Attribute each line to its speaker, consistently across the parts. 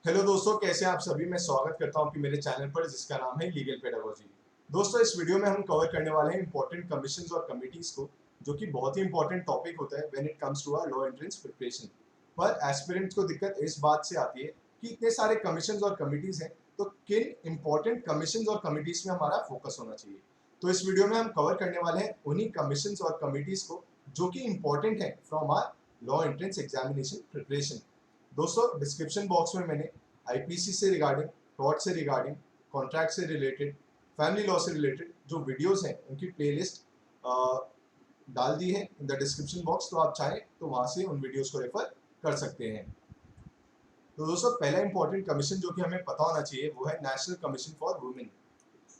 Speaker 1: Hello दोस्तों, कैसे हैं आप सभी। मैं स्वागत करता हूं आपकी मेरे चैनल पर जिसका नाम है लीगल पेडागोजी। दोस्तों, इस वीडियो में हम कवर करने वाले हैं इंपॉर्टेंट कमीशंस और कमिटीज को, जो कि बहुत ही इंपॉर्टेंट टॉपिक होता है when it comes to our law entrance preparation. पर एस्पिरेंट्स को दिक्कत इस बात से आती है कि इतने सारे कमीशंस और कमिटीज हैं, तो किन इंपॉर्टेंट कमीशंस और कमिटीज में हमारा फोकस होना चाहिए। तो इस वीडियो में हम कवर करने वाले हैं उन्हीं कमीशंस और कमिटीज को जो कि इंपॉर्टेंट है from our law entrance examination preparation. दोस्तों, डिस्क्रिप्शन बॉक्स में मैंने आईपीसी से रिगार्डिंग, फ्रॉड से रिगार्डिंग, कॉन्ट्रैक्ट से रिलेटेड, फैमिली लॉ से रिलेटेड जो वीडियोस हैं उनकी प्लेलिस्ट डाल दी है इन द डिस्क्रिप्शन बॉक्स। तो आप चाहें तो वहां से उन वीडियोस को रेफर कर सकते हैं। तो दोस्तों, पहला इंपॉर्टेंट कमीशन जो कि हमें पता होना चाहिए वो है नेशनल कमीशन फॉर वुमेन।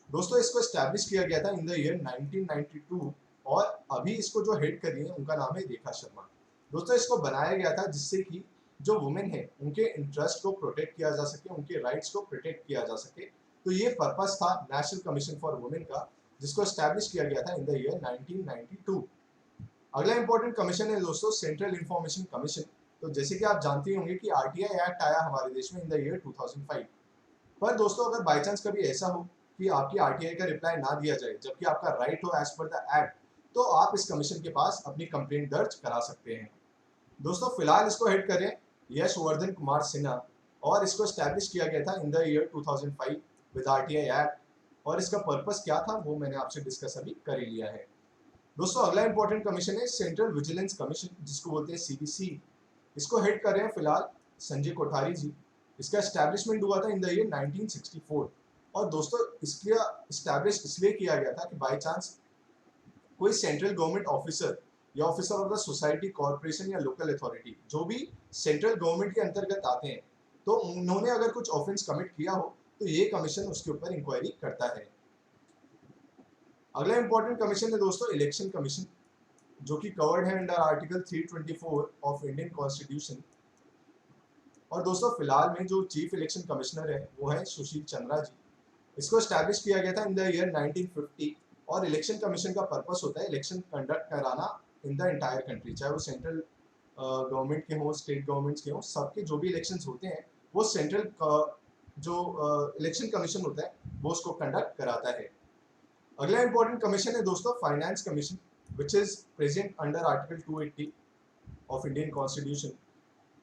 Speaker 1: दोस्तों, इसको एस्टैब्लिश किया गया था इन द ईयर 1992 और अभी इसको जो हेड कर रही है उनका नाम है रेखा शर्मा। दोस्तों, इसको बनाया गया था जिससे कि जो वुमेन है उनके इंटरेस्ट को प्रोटेक्ट किया जा सके, उनके राइट्स को प्रोटेक्ट किया जा सके। तो ये पर्पस था नेशनल कमीशन फॉर वुमेन का, जिसको एस्टैब्लिश किया गया था इन द ईयर 1992। अगला इंपॉर्टेंट कमीशन है दोस्तों सेंट्रल इंफॉर्मेशन कमीशन। तो जैसे कि आप जानते होंगे कि आरटीआई एक्ट आया हमारे देश में इन द ईयर 2005। पर दोस्तों, अगर बाई चांस कभी ऐसा हो कि आपकी आरटीआई का रिप्लाई ना दिया जाए जबकि आपका राइट हो एज पर द एक्ट, तो आप इस कमीशन के पास अपनी कंप्लेंट दर्ज करा सकते हैं। दोस्तों, फिलहाल इसको हेड करें यशवर्धन कुमार सिन्हा और इसको स्टैब्लिश किया गया था in the year 2005 with RTI act. और इसका पर्पस क्या था वो मैंने आपसे डिस्कस अभी कर ही लिया है। दोस्तों, अगला इंपॉर्टेंट कमीशन है सेंट्रल विजिलेंस कमीशन, जिसको बोलते हैं सीवीसी। इसको हेड कर रहे हैं फिलहाल संजय कोठारी जी। इसका एस्टैब्लिशमेंट हुआ था इन द ईयर 1964। और दोस्तों, इसका एस्टैब्लिश इसलिए किया गया था कि बाय चांस कोई सेंट्रल गवर्नमेंट ऑफिसर या officer of the society, corporation या लोकल अथॉरिटी जो भी सेंट्रल गवर्नमेंट के अंतर्गत आते हैं, तो उन्होंने अगर कुछ ऑफेंस कमिट किया हो तो ये कमीशन उसके ऊपर इंक्वायरी करता है। अगला इंपॉर्टेंट कमीशन है दोस्तों इलेक्शन कमीशन, जो कि कवर्ड है under article 324 of Indian constitution. और दोस्तों, फिलहाल में जो चीफ इलेक्शन कमिश्नर है वो है सुशील चंद्रा जी। इसको स्टैब्लिश किया गया था इन द ईयर 1950। और इलेक्शन कमीशन का पर्पस होता है इलेक्शन कंडक्ट कराना इन द इंटायर कंट्री, चाहे वो सेंट्रल गवर्नमेंट के हों, स्टेट गवर्नमेंट्स के हों, सबके जो भी इलेक्शंस होते हैं वो सेंट्रल जो इलेक्शन कमीशन होता है वो उसको कंडक्ट कराता है। अगला इंपॉर्टेंट कमीशन है दोस्तों finance commission, which is present under article 280 of Indian constitution.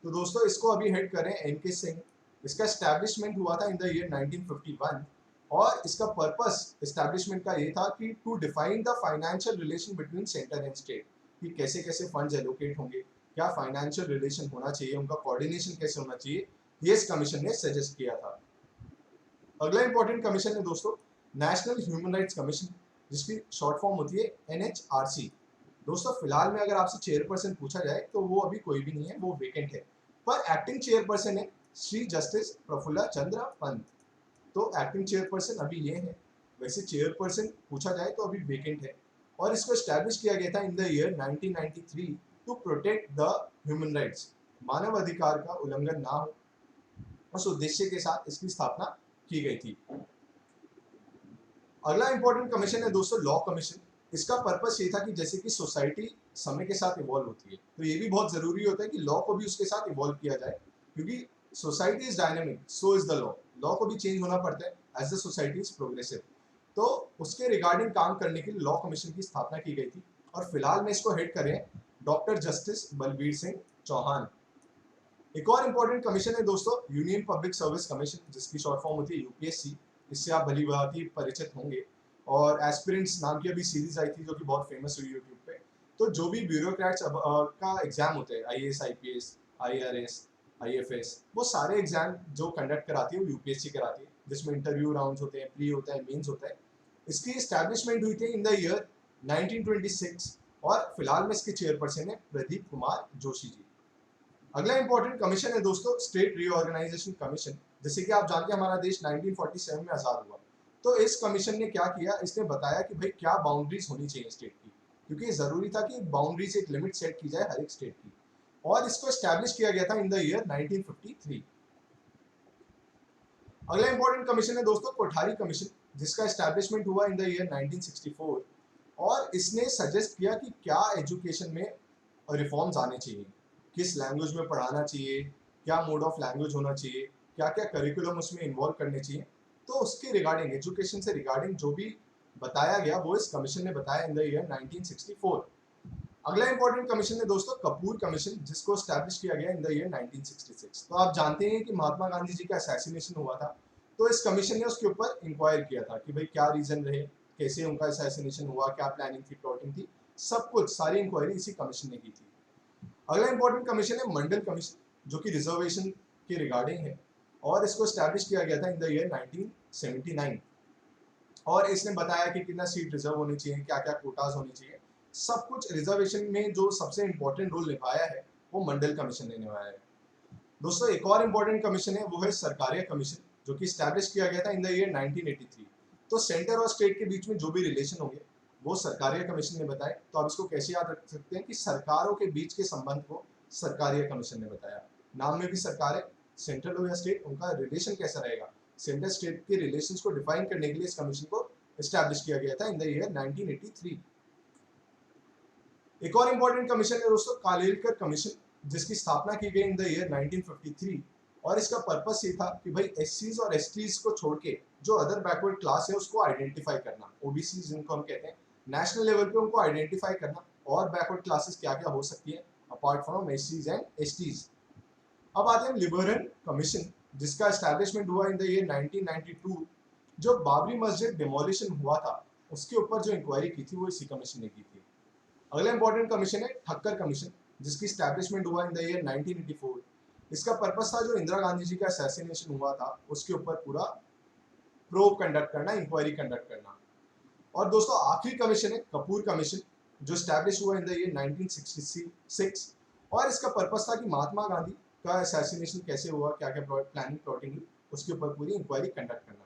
Speaker 1: तो दोस्तों, इसको अभी हेड करें एनके सिंह। इसका एस्टैब्लिशमेंट हुआ था इन द ईयर 1951 और इसका पर्पस एस्टैब्लिशमेंट का ये था कि to define the financial relation between centre and state, कि कैसे कैसे फंड्स एलोकेट होंगे, क्या फाइनेंशियल रिलेशन होना चाहिए, उनका कोऑर्डिनेशन कैसे होना चाहिए, ये इस कमीशन ने सजेस्ट किया था। अगला इंपॉर्टेंट कमीशन है दोस्तों नेशनल ह्यूमन राइट्स कमीशन, जिसकी शॉर्ट फॉर्म होती है एनएचआरसी। दोस्तों, फिलहाल में अगर आपसे चेयरपर्सन पूछा जाए तो वो अभी कोई भी नहीं है, वो वेकेंट है। पर एक्टिंग चेयरपर्सन है श्री जस्टिस प्रफुल्ला चंद्र पंत। तो एक्टिंग चेयरपर्सन अभी ये है। वैसे चेयरपर्सन पूछा जाए तो अभी वेकेंट है। और इसको एस्टैब्लिश किया गया था in the year 1993 to protect the human rights, मानव अधिकार का उल्लंघन ना हो, उस उद्देश्य के साथ इसकी स्थापना की गई थी। अगला इंपॉर्टेंट कमीशन है दोस्तों लॉ कमीशन। इसका पर्पस ये था कि जैसे कि सोसाइटी समय के साथ इवॉल्व होती है, तो ये भी बहुत जरूरी होता है कि लॉ को भी उसके साथ इवॉल्व किया जाए, क्योंकि society is dynamic, so is the law. Law को भी चेंज होना पड़ता है as the society is progressive. तो उसके रिगार्डिंग काम करने के लिए लॉ कमीशन की स्थापना की गई थी। और फिलहाल में इसको हेड करें डॉक्टर जस्टिस बलबीर सिंह चौहान। एक और इंपॉर्टेंट कमीशन है दोस्तों यूनियन पब्लिक सर्विस कमीशन, जिसकी शॉर्ट फॉर्म होती है यूपीएससी। इससे आप भली भांति परिचित होंगे। और एस्पिरेंट्स नाम की अभी सीरीज आई थी जो कि बहुत फेमस हुई यूट्यूब पे। तो जो भी ब्यूरोक्रेट्स का एग्जाम होते हैं, आईएएस, आईपीएस, आईआरएस, आईएफएस, वो सारे एग्जाम जो कंडक्ट कराती है वो यूपीएससी कराती है, जिसमें इंटरव्यू राउंड होते हैं, प्री होता है, मेन्स होता है। इसकी स्टैब्लिशमेंट हुई थी इन द ईयर 1926 और फिलहाल में इसके चेयरपर्सन है प्रदीप कुमार जोशी जी। अगला इंपॉर्टेंट कमीशन है दोस्तों स्टेट रीऑर्गेनाइजेशन कमीशन। जैसे कि आप जानते हैं हमारा देश 1947 में आजाद हुआ। तो इस कमीशन ने क्या किया, इसने बताया कि भाई क्या बाउंड्रीज होनी चाहिए स्टेट की, क्योंकि जरूरी था कि बाउंड्रीज एक लिमिट सेट की जाए हर एक स्टेट की। और इसको एस्टैब्लिश किया गया था इन द ईयर 1953। अगला इंपॉर्टेंट कमीशन है दोस्तों कोठारी कमीशन, जिसका एस्टैब्लिशमेंट हुआ इन द ईयर 1964। और इसने सजेस्ट किया कि क्या एजुकेशन में रिफॉर्म्स आने चाहिए, किस लैंग्वेज में पढ़ाना चाहिए, क्या मोड ऑफ लैंग्वेज होना चाहिए, क्या क्या करिकुलम उसमें इन्वॉल्व करने चाहिए, तो उसके रिगार्डिंग, एजुकेशन से रिगार्डिंग जो भी बताया गया वो इस कमीशन ने बताया इन द ईयर 1964। अगला इंपॉर्टेंट कमीशन है दोस्तों कपूर कमीशन, जिसको स्टैब्लिश किया गया इन द ईयर 1966। तो आप जानते हैं कि महात्मा गांधी जी का असैसिनेशन हुआ था, तो इस कमीशन ने उसके ऊपर इंक्वायर किया था कि भाई क्या रीजन रहे, कैसे उनका असैसिनेशन हुआ, क्या प्लानिंग थी, प्लॉटिंग थी, सब कुछ सारी इंक्वायरी इसी कमीशन ने की थी। अगला इंपॉर्टेंट कमीशन है मंडल कमीशन, जो कि रिजर्वेशन के रिगार्डिंग है, और इसको स्टैब्लिश किया गया था इन द ईयर 1979। और इसने बताया कि कितना सीट रिजर्व होनी चाहिए, क्या क्या कोटाज होनी चाहिए, सब कुछ रिजर्वेशन में जो सबसे इंपॉर्टेंट रोल निभाया है वो मंडल कमीशन ने निभाया है। दोस्तों एक और इंपॉर्टेंट कमीशन है वो है सरकारिया कमीशन, जो कि स्टैब्लिश किया गया था इन द ईयर 1983। तो सेंटर और स्टेट के बीच में जो भी रिलेशन होंगे वो सरकारिया कमीशन ने बताए। तो आप इसको कैसे याद रख सकते हैं कि सरकारों के बीच के संबंध को सरकारिया कमीशन ने बताया। नाम में भी सरकार है, सेंट्रल हो या स्टेट, उनका रिलेशन कैसा रहेगा, सेंटर स्टेट के रिलेशंस को डिफाइन करने के लिए इस कमीशन को एस्टैब्लिश किया गया था इन द ईयर 1983। एक और इंपॉर्टेंट कमीशन है दोस्तों कालेलकर कमीशन, जिसकी स्थापना की गई इन द ईयर 1953। और इसका पर्पस ये था कि भाई एससीज और एसटीज को छोड़ के जो अदर बैकवर्ड क्लास है उसको आइडेंटिफाई करना, ओबीसी जिनको हम कहते हैं, नेशनल लेवल पे उनको आइडेंटिफाई करना, और बैकवर्ड क्लासेस क्या क्या हो सकती है अपार्ट फ्रॉम एससीज एंड एसटीज। अब आते हैं लिबरल कमीशन, जिसका एस्टैब्लिशमेंट हुआ इन द ईयर 1992। जो बाबरी मस्जिद डिमोलिशन हुआ था उसके ऊपर जो इंक्वायरी की थी वो इसी कमीशन ने की थी। अगला इंपॉर्टेंट कमीशन है ठक्कर कमीशन, जिसकी स्टैब्लिशमेंट हुआ इन द ईयर 1984। इसका पर्पस था जो इंदिरा गांधी जी का असैसिनेशन हुआ था उसके ऊपर पूरा प्रोब कंडक्ट करना, इंक्वायरी कंडक्ट करना। और दोस्तों आखिरी कमीशन है कपूर कमीशन, जो स्टैब्लिश हुआ इन द ईयर 1966। और इसका पर्पस था कि महात्मा गांधी का असैसिनेशन कैसे हुआ, क्या क्या प्लानिंग प्लॉटिंग हुई, उसके ऊपर पूरी इंक्वायरी कंडक्ट करना।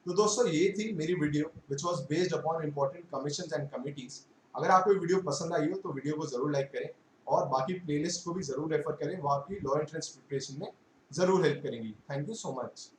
Speaker 1: तो दोस्तों ये थी मेरी video which was based upon important commissions and committees. अगर आपको वीडियो पसंद आई हो तो वीडियो को जरूर लाइक करें, और बाकी प्लेलिस्ट को भी जरूर रेफर करें, वो आपकी लॉ एंट्रेंस प्रिपरेशन में जरूर हेल्प करेंगी। Thank you so much.